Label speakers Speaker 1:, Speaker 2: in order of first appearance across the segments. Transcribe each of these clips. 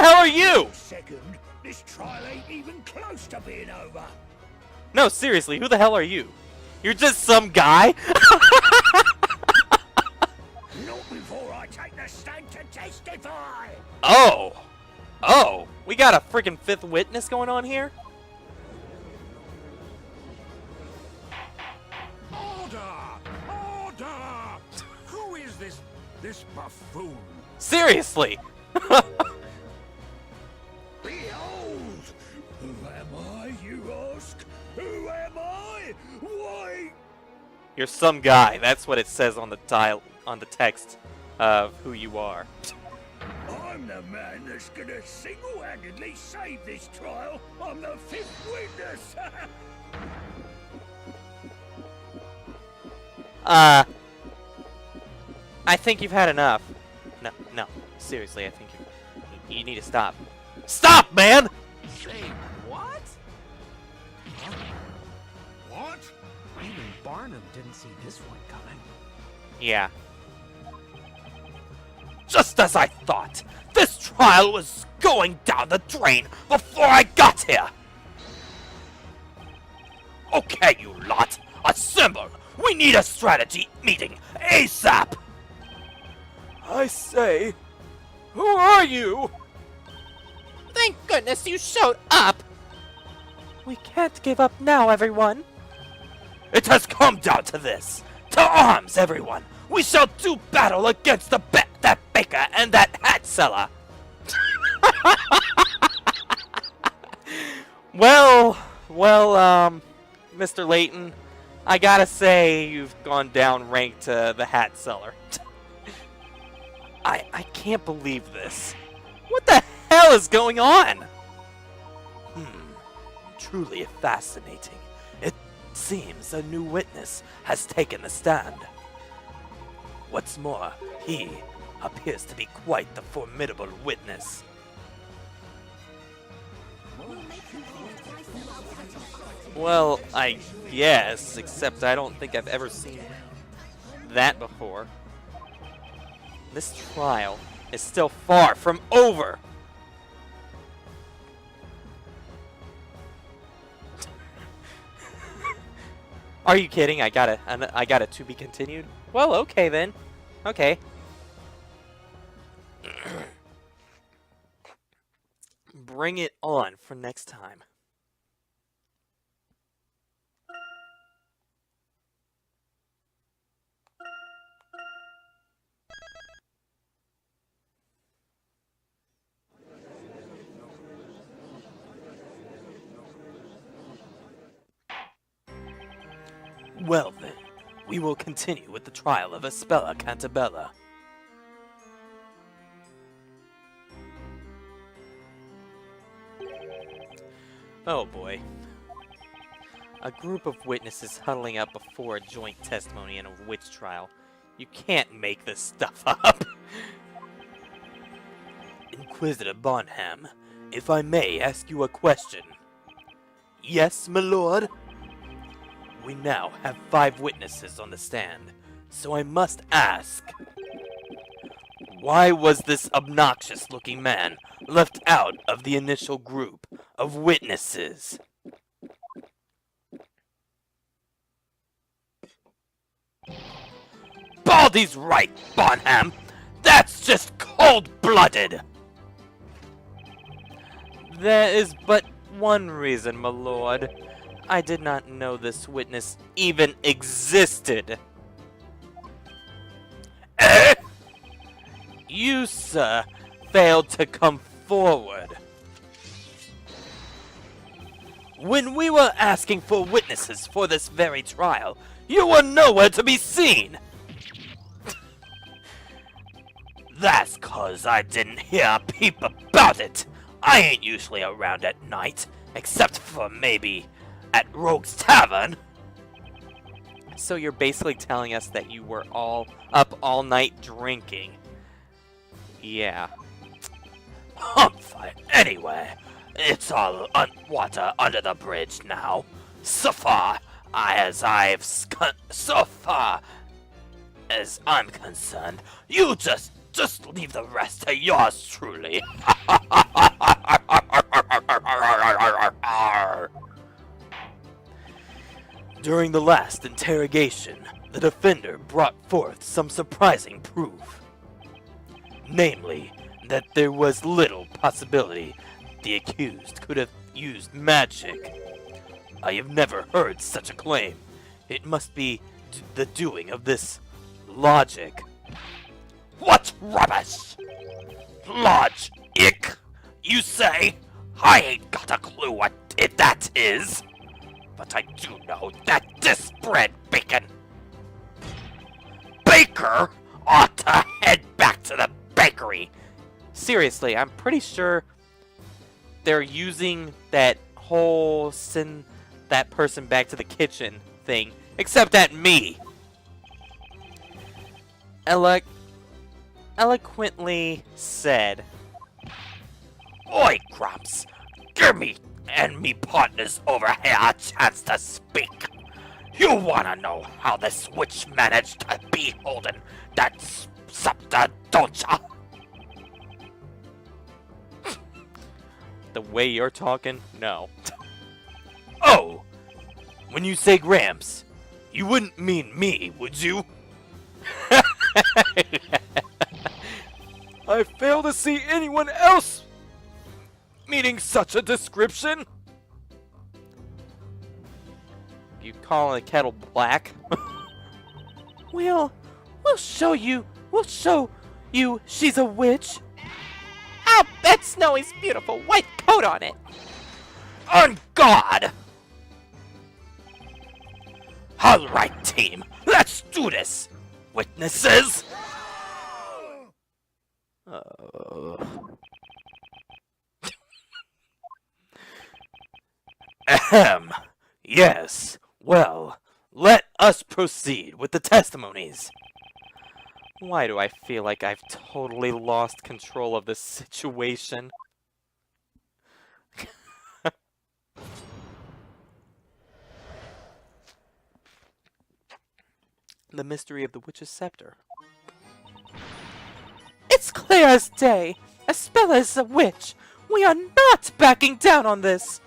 Speaker 1: hell are you?
Speaker 2: Second, this trial ain't even close to being over.
Speaker 1: No, seriously, who the hell are you? You're just some guy?
Speaker 2: Not before I take the stand to testify.
Speaker 1: Oh. Oh, we got a freaking fifth witness going on here?
Speaker 2: Order! Order! Who is this buffoon?
Speaker 1: Seriously?
Speaker 2: Behold! Who am I, you ask? Who am I? Why?
Speaker 1: You're some guy. That's what it says on the text of who you are.
Speaker 2: I'm the man that's gonna single-handedly save this trial. I'm the fifth witness.
Speaker 1: I think you've had enough. No, seriously, I think you need to stop. Stop, man!
Speaker 3: Say what? Huh?
Speaker 2: What?
Speaker 3: Even Barnum didn't see this one coming.
Speaker 1: Yeah. Just as I thought! This trial was going down the drain before I got here! Okay, you lot! Assemble! We need a strategy meeting ASAP! I say, who are you? Thank goodness you showed up! We can't give up now, everyone. It has come down to this. To arms, everyone! We shall do battle against that baker and that hat seller! Well, Mr. Layton, I gotta say you've gone down rank to the hat seller. I can't believe this. What the hell is going on? Truly fascinating. It seems a new witness has taken the stand. What's more, he appears to be quite the formidable witness. Well, I guess, except I don't think I've ever seen that before. This trial is still far from over. Are you kidding? I got a to be continued? Well, okay then. Okay. Bring it on for next time. Well then, we will continue with the trial of Aspella Cantabella. Oh boy. A group of witnesses huddling up before a joint testimony in a witch trial. You can't make this stuff up. Inquisitor Bonham, if I may ask you a question. Yes, my lord? We now have 5 witnesses on the stand, so I must ask. Why was this obnoxious-looking man left out of the initial group of witnesses? Baldy's right, Bonham! That's just cold-blooded! There is but one reason, my lord. I did not know this witness even existed. Eh? You, sir, failed to come forward. When we were asking for witnesses for this very trial, you were nowhere to be seen. That's 'cause I didn't hear a peep about it. I ain't usually around at night, except for maybe at Rogue's Tavern. So you're basically telling us that you were all up all night drinking. Yeah. Humph. Anyway, it's all water under the bridge now. So far as I'm concerned, you just Just leave the rest to yours truly. During the last interrogation, the defender brought forth some surprising proof. Namely, that there was little possibility the accused could have used magic. I have never heard such a claim. It must be the doing of this logic. What rubbish! Logic, you say? I ain't got a clue what that is. But I do know that this bread bacon baker ought to head back to the bakery. Seriously, I'm pretty sure they're using that whole send that person back to the kitchen thing, except at me. Eloquently said. Oi, Grumps, give me and me partners over here a chance to speak. You wanna know how this witch managed to be holding that scepter, don't ya? The way you're talking, no. Oh, when you say Gramps, you wouldn't mean me, would you? I fail to see anyone else meaning such a description. You calling the kettle black? We'll show you she's a witch. I'll bet Snowy's beautiful white coat on it. On God! All right, team, let's do this. Witnesses? Ahem. Yes. Well, let us proceed with the testimonies. Why do I feel like I've totally lost control of this situation? The mystery of the witch's scepter. It's clear as day. Espella is a witch. We are not backing down on this.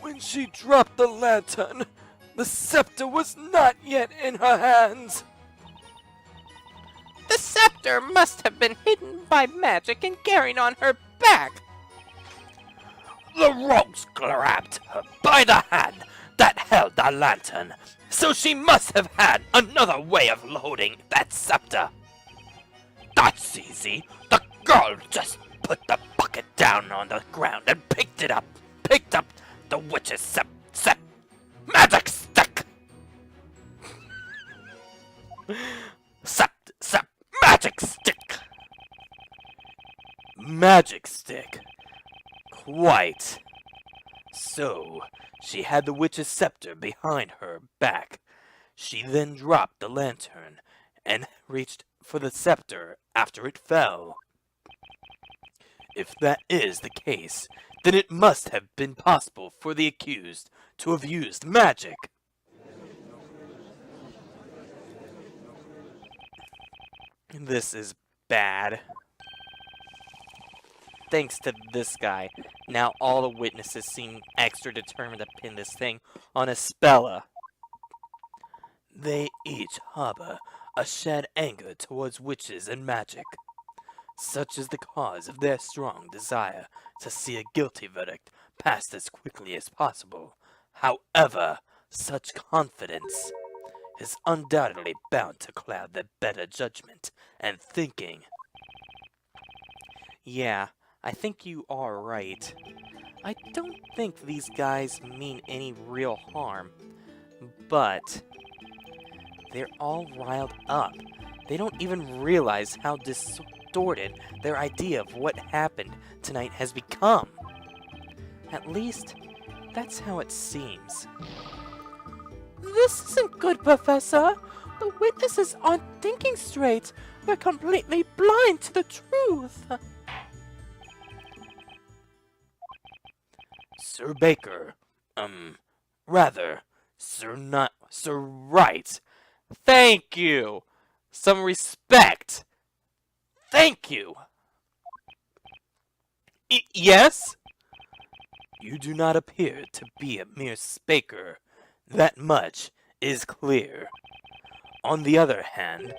Speaker 1: When she dropped the lantern, the scepter was not yet in her hands. The scepter must have been hidden by magic and carried on her back. The rogues grabbed her by the hand that held the lantern, so she must have had another way of loading that scepter. That's easy. The girl just put the bucket down on the ground and picked up the witch's magic stick. Magic stick. Magic stick. Quite. So, she had the witch's scepter behind her back. She then dropped the lantern and reached for the scepter after it fell. If that is the case, then it must have been possible for the accused to have used magic. This is bad. Thanks to this guy, now all the witnesses seem extra determined to pin this thing on Espella. They each harbor a shared anger towards witches and magic. Such is the cause of their strong desire to see a guilty verdict passed as quickly as possible. However, such confidence is undoubtedly bound to cloud their better judgment and thinking. Yeah, I think you are right. I don't think these guys mean any real harm, but they're all riled up. They don't even realize how distorted their idea of what happened tonight has become. At least, that's how it seems. This isn't good, Professor. The witnesses aren't thinking straight. We're completely blind to the truth. Sir Baker, Sir Wright. Thank you! Some respect! Thank you! Yes? You do not appear to be a mere spaker. That much is clear. On the other hand,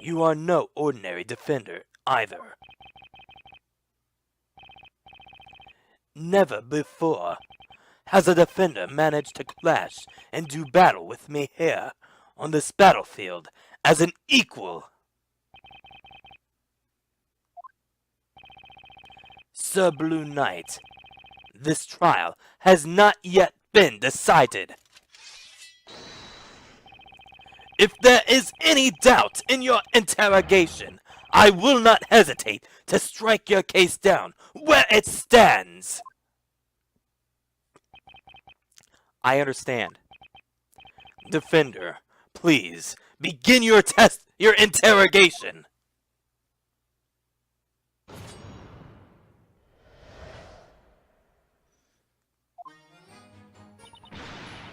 Speaker 1: you are no ordinary defender either. Never before has a defender managed to clash and do battle with me here on this battlefield as an equal. Sir Blue Knight, this trial has not yet been decided. If there is any doubt in your interrogation, I will not hesitate to strike your case down where it stands. I understand. Defender, please begin your interrogation.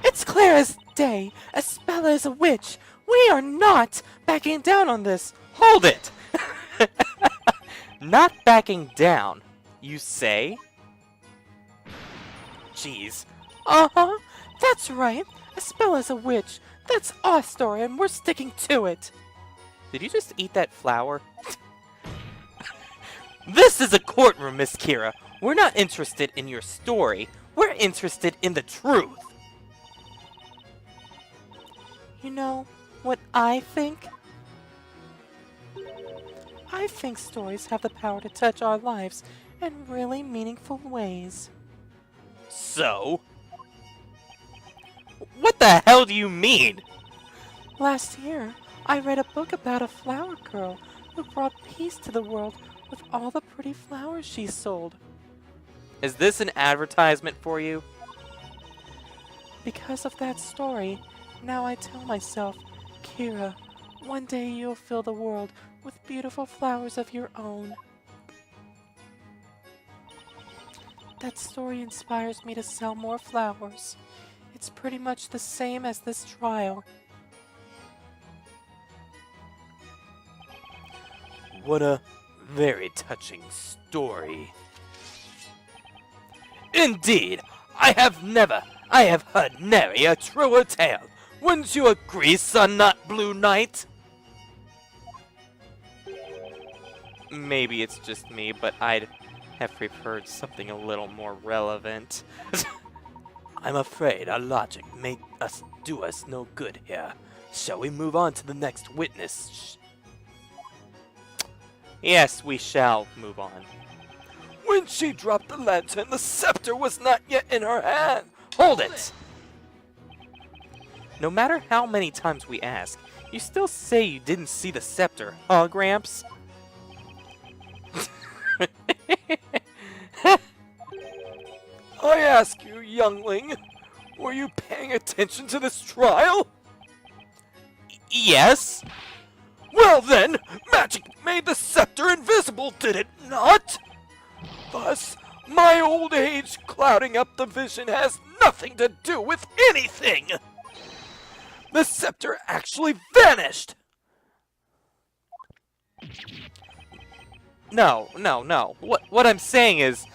Speaker 4: It's clear as day. Espella is a witch. We are not backing down on this.
Speaker 1: Hold it! Not backing down, you say? Jeez.
Speaker 4: Uh-huh. That's right. Espella's a witch. That's our story, and we're sticking to it.
Speaker 1: Did you just eat that flower? This is a courtroom, Miss Kira. We're not interested in your story. We're interested in the truth.
Speaker 4: You know what I think? I think stories have the power to touch our lives in really meaningful ways.
Speaker 1: So? What the hell do you mean?
Speaker 4: Last year, I read a book about a flower girl who brought peace to the world with all the pretty flowers she sold.
Speaker 1: Is this an advertisement for you?
Speaker 4: Because of that story, now I tell myself, Kira, one day you'll fill the world with beautiful flowers of your own. That story inspires me to sell more flowers. It's pretty much the same as this trial.
Speaker 1: What a very touching story. Indeed, I have heard nary a truer tale. Wouldn't you agree, Sun Not Blue Knight? Maybe it's just me, but I'd have preferred something a little more relevant. I'm afraid our logic may do us no good here. Shall we move on to the next witness? Yes, we shall move on. When she dropped the lantern, the scepter was not yet in her hand. Hold it! No matter how many times we ask, you still say you didn't see the scepter, huh, Gramps? I ask you, youngling, were you paying attention to this trial? Yes. Well then, magic made the scepter invisible, did it not? Thus, my old age clouding up the vision has nothing to do with anything! The scepter actually vanished! No. What I'm saying is,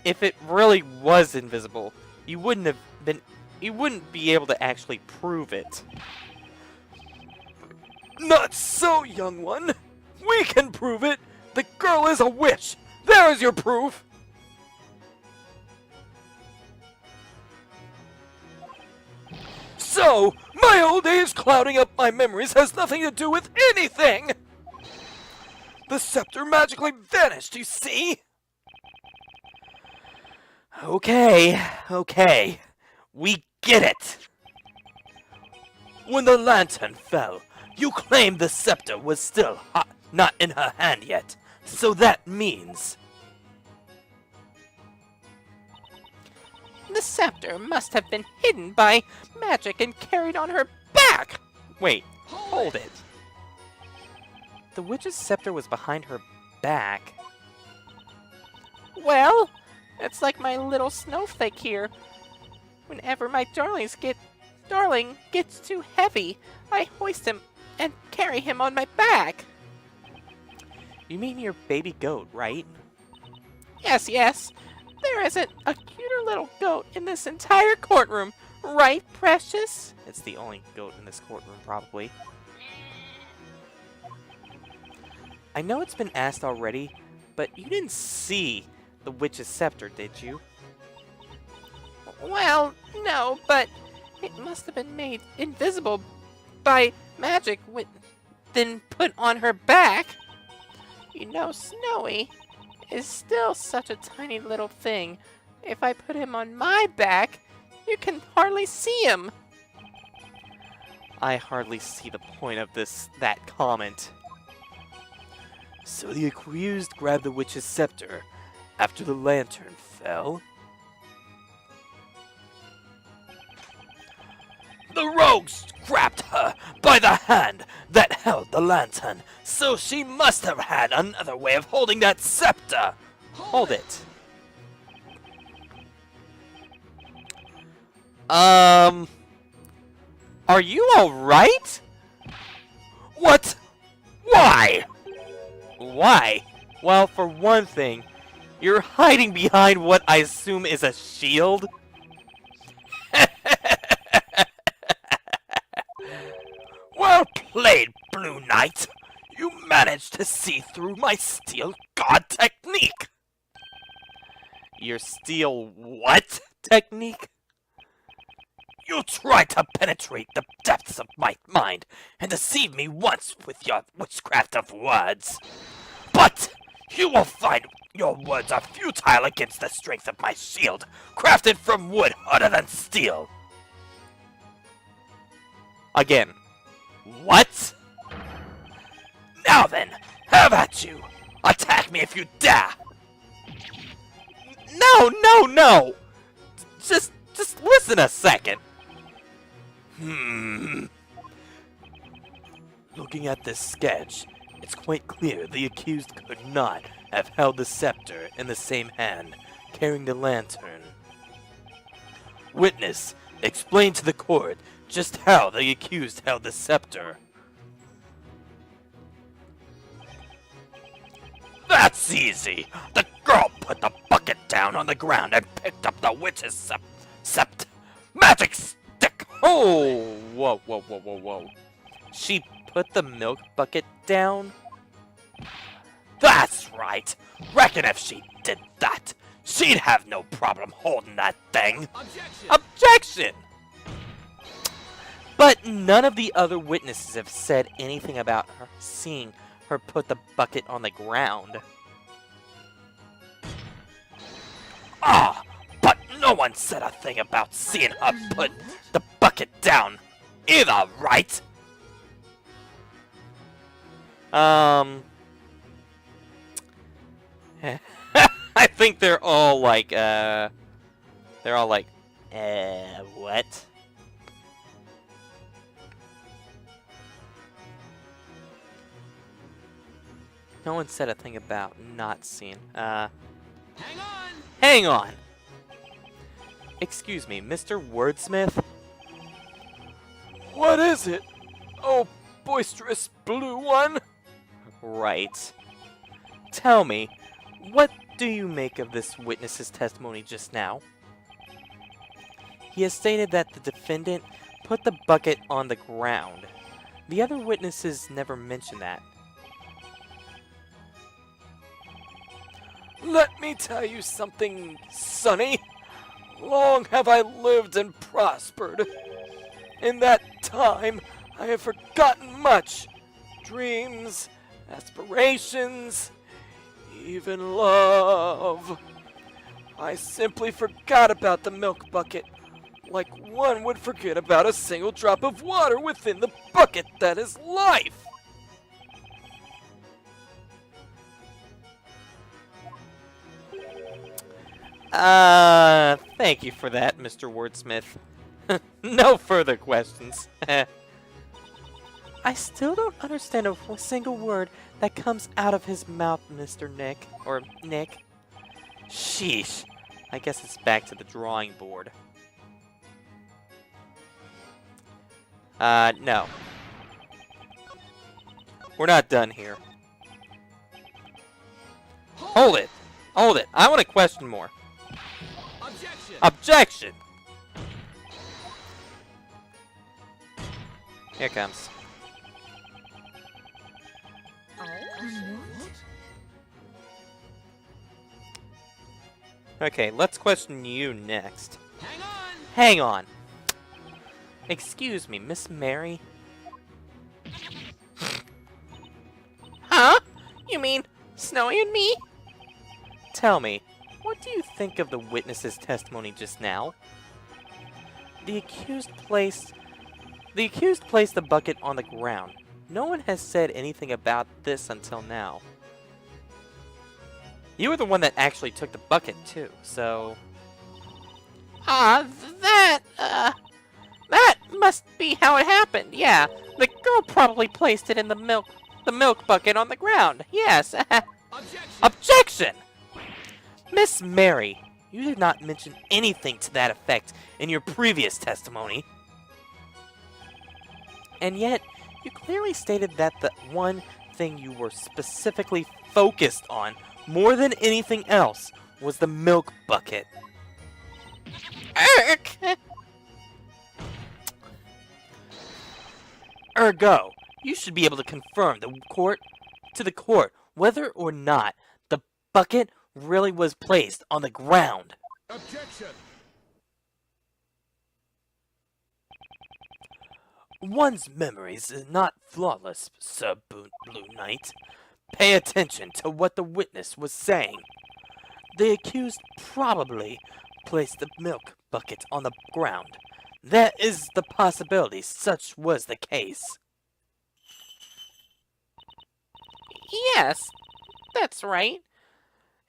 Speaker 1: if it really was invisible, you wouldn't be able to actually prove it. Not so, young one! We can prove it! The girl is a witch! There is your proof! So, my old age clouding up my memories has nothing to do with anything! The scepter magically vanished, you see? Okay. We get it! When the lantern fell, you claimed the scepter was still not in her hand yet. So that means...
Speaker 4: The scepter must have been hidden by magic and carried on her back!
Speaker 1: Wait, hold it. The witch's scepter was behind her back.
Speaker 4: Well, it's like my little snowflake here. Whenever my darling gets too heavy, I hoist him and carry him on my back. You mean your baby goat, right? Yes, yes. There isn't a cuter little goat in this entire courtroom, right, Precious? It's the only goat in this courtroom, probably. I know it's been asked already, but you didn't see the witch's scepter, did you? Well, no, but it must have been made invisible by magic then put on her back. You know, Snowy is still such a tiny little thing. If I put him on my back, you can hardly see him. I hardly see the point of that comment. So the accused grabbed the witch's scepter after the lantern fell?
Speaker 1: The rogues grabbed her by the hand that held the lantern, so she must have had another way of holding that scepter.
Speaker 4: Hold it. Are you alright?
Speaker 1: What? Why?
Speaker 4: Why? Well, for one thing, you're hiding behind what I assume is a shield?
Speaker 1: Well played, Blue Knight. You managed to see through my steel god technique.
Speaker 4: Your steel what technique?
Speaker 1: You tried to penetrate the depths of my mind and deceive me once with your witchcraft of words. But you will find your words are futile against the strength of my shield, crafted from wood harder than steel.
Speaker 4: Again. What?
Speaker 1: Now then, have at you! Attack me if you dare!
Speaker 4: No! Just listen a second.
Speaker 1: Looking at this sketch, it's quite clear the accused could not have held the scepter in the same hand, carrying the lantern. Witness, explain to the court just how the accused held the scepter. That's easy! The girl put the bucket down on the ground and picked up the witch's magic stick!
Speaker 4: Oh, whoa. She put the milk bucket down?
Speaker 1: That's right! Reckon if she did that, she'd have no problem holding that thing!
Speaker 4: Objection! But none of the other witnesses have said anything about her seeing her put the bucket on the ground.
Speaker 1: Ah, but no one said a thing about seeing her put the bucket down either, right?
Speaker 4: I think they're all like, what? No one said a thing about not seeing. Hang on! Excuse me, Mr. Wordsmith?
Speaker 1: What is it? Oh, boisterous blue one?
Speaker 4: Right. Tell me, what do you make of this witness's testimony just now? He has stated that the defendant put the bucket on the ground. The other witnesses never mentioned that.
Speaker 1: Let me tell you something, Sonny. Long have I lived and prospered. In that time, I have forgotten much. Dreams, aspirations, even love. I simply forgot about the milk bucket, like one would forget about a single drop of water within the bucket that is life.
Speaker 4: Thank you for that, Mr. Wordsmith. No further questions. I still don't understand a single word that comes out of his mouth, Mr. Nick. Or Nick. Sheesh. I guess it's back to the drawing board. No. We're not done here. Hold it! Hold it! I want to question more.
Speaker 3: Objection!
Speaker 4: Objection! Here it comes. Okay, let's question you next.
Speaker 3: Hang on!
Speaker 4: Hang on. Excuse me, Miss Mary? Huh? You mean Snowy and me? Tell me, what do you think of the witness's testimony just now? The accused placed the bucket on the ground. No one has said anything about this until now. You were the one that actually took the bucket too, so... that must be how it happened, yeah. The girl probably placed it in the milk bucket on the ground, yes.
Speaker 3: Objection!
Speaker 4: Objection! Miss Mary, you did not mention anything to that effect in your previous testimony. And yet, you clearly stated that the one thing you were specifically focused on more than anything else was the milk bucket. Ergo, you should be able to confirm to the court whether or not the bucket really was placed on the ground.
Speaker 2: Objection!
Speaker 1: One's memories is not flawless, Sir Blue Knight. Pay attention to what the witness was saying. The accused probably placed the milk bucket on the ground. There is the possibility such was the case.
Speaker 4: Yes, that's right.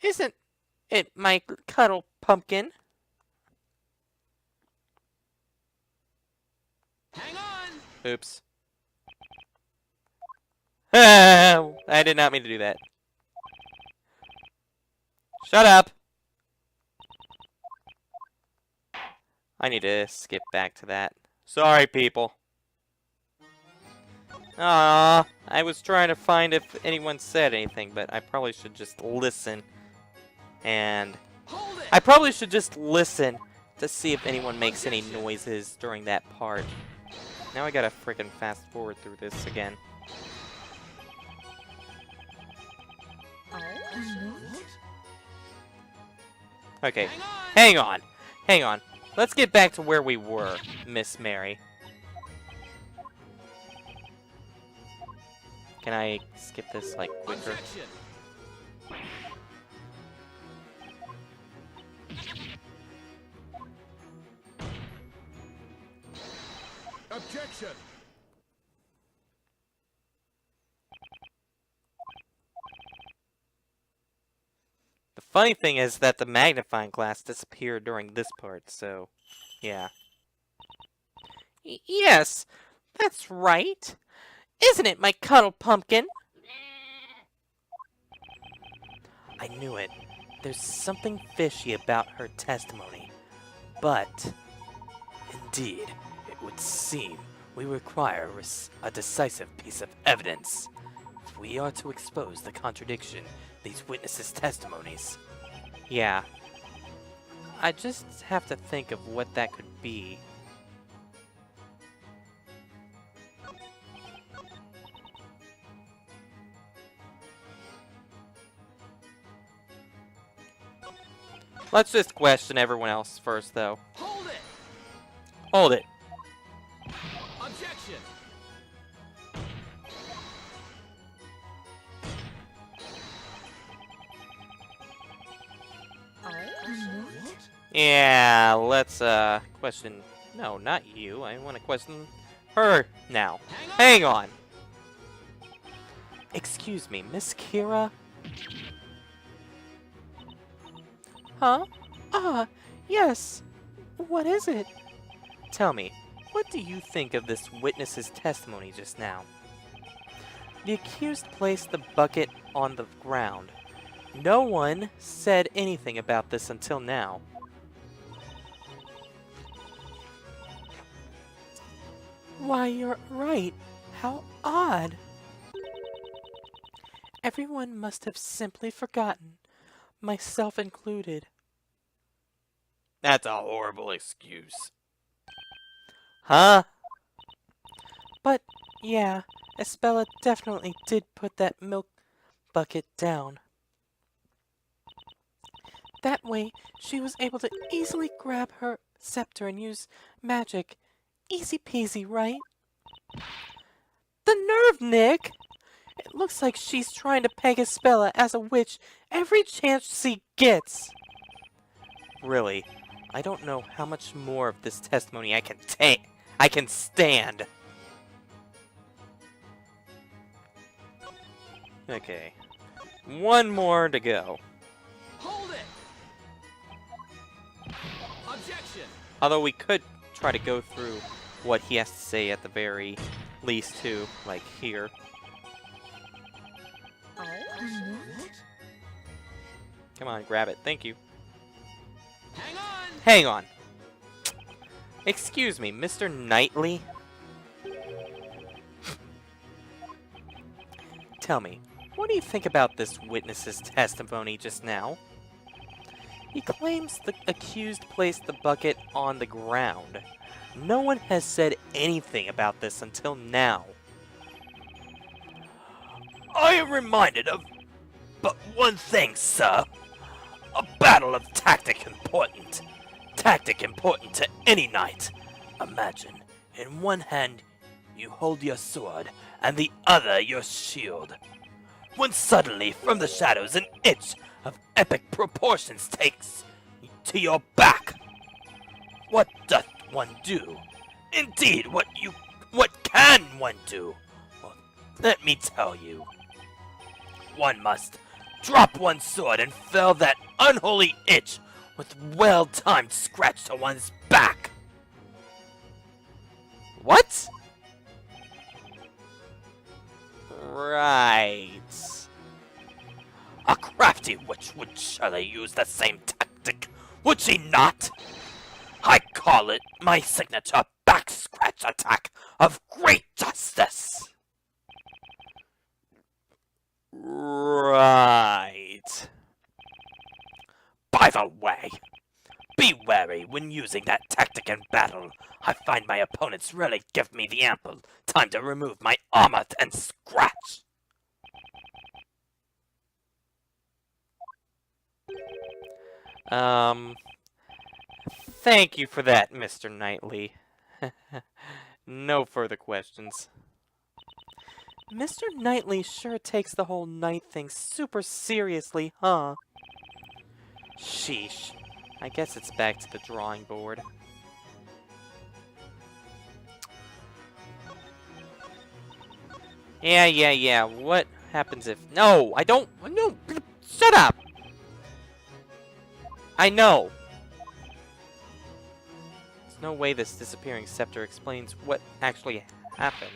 Speaker 4: Isn't it my cuddle pumpkin?
Speaker 3: Hang on!
Speaker 4: Oops. I did not mean to do that. Shut up! I need to skip back to that. Sorry, people. I was trying to find if anyone said anything, but I probably should just listen. And
Speaker 3: Hold it!
Speaker 4: I probably should just listen to see if anyone makes any noises during that part. Now I gotta frickin' fast forward through this again. Okay, hang on. Hang on. Let's get back to where we were, Miss Mary. Can I skip this, like, quicker?
Speaker 3: Objection!
Speaker 2: Objection!
Speaker 4: The funny thing is that the magnifying glass disappeared during this part, so, yeah. Yes, that's right. Isn't it, my cuddle pumpkin? I knew it. There's something fishy about her testimony. But,
Speaker 1: Indeed, it would seem we require a decisive piece of evidence. If we are to expose the contradiction in these witnesses' testimonies.
Speaker 4: yeah. I just have to think of what that could be. Let's just question everyone else first, though.
Speaker 3: Hold it!
Speaker 4: Hold it.
Speaker 3: Objection!
Speaker 4: Yeah, let's, question... No, not you. I want to question her now. Hang on! Excuse me, Miss Kira? Huh? Yes. What is it? Tell me, what do you think of this witness's testimony just now? The accused placed the bucket on the ground. No one said anything about this until now. Why, you're right. How odd. Everyone must have simply forgotten, myself included.
Speaker 1: That's a horrible excuse. Huh?
Speaker 4: But, yeah, Espella definitely did put that milk bucket down. That way, she was able to easily grab her scepter and use magic. Easy peasy, right? The nerve, Nick! It looks like she's trying to peg Espella as a witch every chance she gets.
Speaker 1: Really, I don't know how much more of this testimony I can stand. Okay. One more to go.
Speaker 3: Hold it! Objection!
Speaker 1: Although we could try to go through what he has to say at the very least too, like here. Come on, grab it. Thank you.
Speaker 3: Hang on!
Speaker 1: Hang on. Excuse me, Mr. Knightley? Tell me, what do you think about this witness's testimony just now? He claims the accused placed the bucket on the ground. No one has said anything about this until now. I am reminded of but one thing, sir. A battle of tactic important. Tactic important to any knight. Imagine, in one hand you hold your sword, and the other your shield. When suddenly, from the shadows, an itch of epic proportions takes to your back. What doth one do? Indeed, what can one do? Well, let me tell you. One must drop one's sword and fell that unholy itch with well-timed scratch to one's back. What? Right. A crafty witch would surely use the same tactic, would she not? I call it my signature back scratch attack of great justice. Right. By the way, be wary when using that tactic in battle. I find my opponents rarely give me the ample time to remove my armor and scratch. Thank you for that, Mr. Knightley. No further questions.
Speaker 4: Mr. Knightley sure takes the whole knight thing super seriously, huh?
Speaker 1: Sheesh. I guess it's back to the drawing board. Yeah. What happens if... No, I don't... No, shut up! I know. There's no way this disappearing scepter explains what actually happened.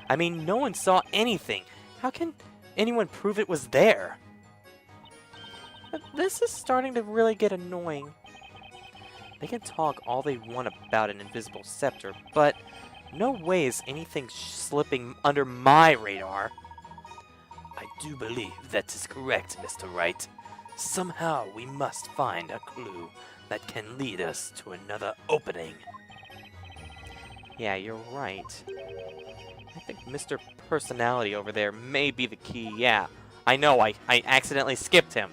Speaker 1: I mean, no one saw anything. How can anyone prove it was there?
Speaker 4: But this is starting to really get annoying.
Speaker 1: They can talk all they want about an invisible scepter, but no way is anything slipping under my radar. I do believe that is correct, Mr. Wright. Somehow we must find a clue that can lead us to another opening. Yeah, you're right. I think Mr. Personality over there may be the key. Yeah, I know, I accidentally skipped him.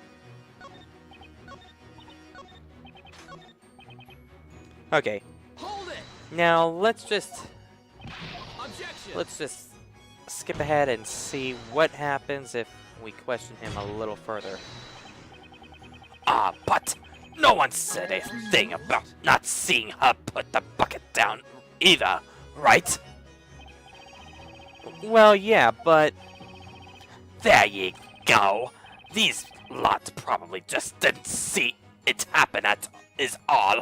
Speaker 1: Okay.
Speaker 3: Hold it!
Speaker 1: Now let's just
Speaker 3: Objection!
Speaker 1: skip ahead and see what happens if we question him a little further. Ah, but no one said a thing about not seeing her put the bucket down either, right? Well, yeah, but... There ye go. These lots probably just didn't see it happen is all.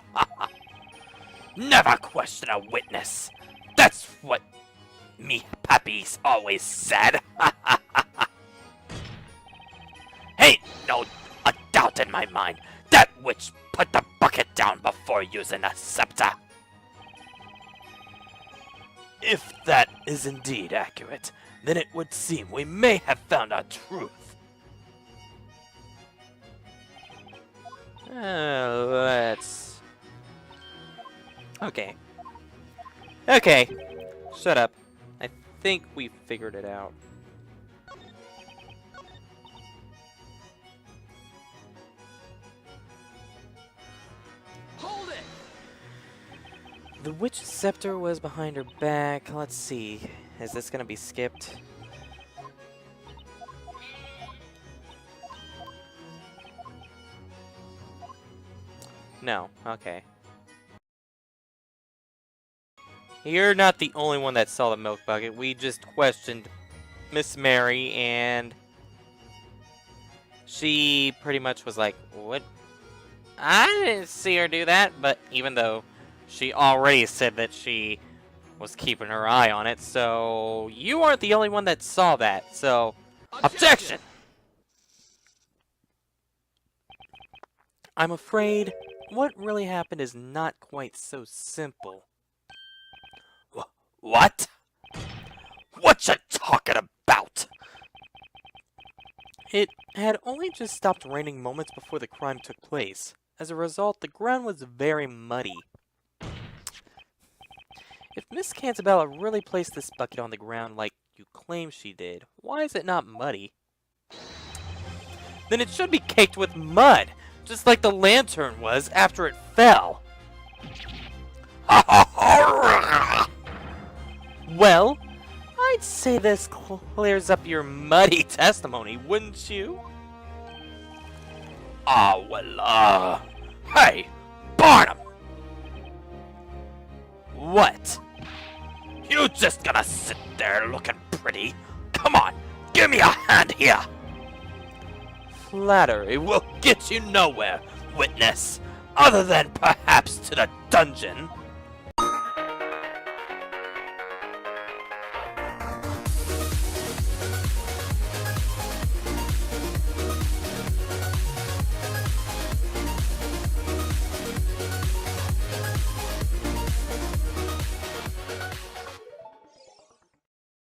Speaker 1: Never question a witness. That's what me pappies always said. Ain't no a doubt in my mind that witch put the bucket down before using a scepter. If that is indeed accurate, then it would seem we may have found our truth.
Speaker 4: Let's... Okay. Okay. Shut up. I think we figured it out.
Speaker 3: Hold it!
Speaker 4: The witch's scepter was behind her back. Let's see. Is this gonna be skipped? No. Okay. You're not the only one that saw the milk bucket. We just questioned Miss Mary, and she pretty much was like, what? I didn't see her do that, but even though she already said that she was keeping her eye on it, so you aren't the only one that saw that, so... Objection! I'm afraid what really happened is not quite so simple.
Speaker 1: What? What you talking about?
Speaker 4: It had only just stopped raining moments before the crime took place. As a result, the ground was very muddy. If Miss Cantabella really placed this bucket on the ground like you claim she did, why is it not muddy? Then it should be caked with mud, just like the lantern was after it fell. Well, I'd say this clears up your muddy testimony, wouldn't you?
Speaker 1: Hey, Barnum!
Speaker 4: What?
Speaker 1: You just gonna sit there looking pretty? Come on, give me a hand here!
Speaker 4: Flattery
Speaker 1: It will get you nowhere, witness, other than perhaps to the dungeon.